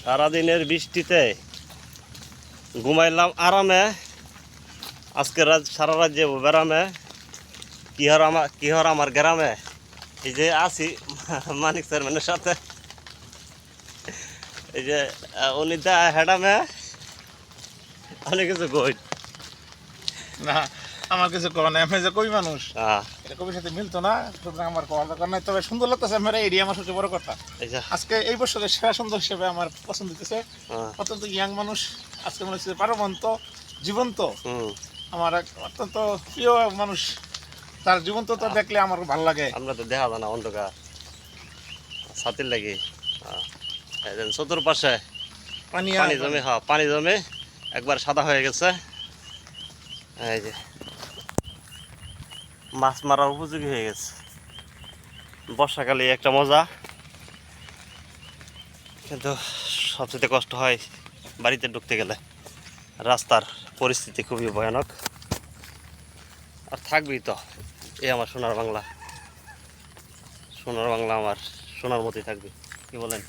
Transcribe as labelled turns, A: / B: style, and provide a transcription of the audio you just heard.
A: সারাদিনের বৃষ্টিতে ঘুমাইলাম আরামে, আজকে সারা রাত যাবো বেড়ামে। কি হর আমার গ্রামে, এই যে আছি মানিক চেয়ারম্যানের সাথে, এই যে উনি দা হেডামে অনেক কিছু কই
B: না, আমার কিছু করার নাই। আমি যে কবি মানুষ, এটা কবির সাথে মিলতো না, সুতরাং আমার করার দরকার নাই। তবে সুন্দর লাগতেছে আমার এরিয়া, আমার সবচেয়ে বড় কথা। আজকে এই বছরের সেরা সুন্দর হিসেবে আমার পছন্দ হইতেছে। অত্যন্ত ইয়াং মানুষ, আজকে মনে হচ্ছে পারমন্ত জীবন্ত। আমার এক অত্যন্ত প্রিয় মানুষ, তার জীবন্ততা দেখলে আমার ভালো লাগে।
A: আমরা তো দেখা যায় না অন্ধকার ছাতির লাগি, চতুর্পাশে পানি জমে, পানি জমে একবার সাদা হয়ে গেছে। এই যে মাছ মারার উপযোগী হয়ে গেছে। বর্ষাকালে একটা মজা, কিন্তু সবচেয়ে কষ্ট হয় বাড়িতে ঢুকতে গেলে। রাস্তার পরিস্থিতি খুবই ভয়ানক, আর থাকবি তো। এই আমার সোনার বাংলা, সোনার বাংলা আমার সোনার মতোই থাকবে, কি বলেন?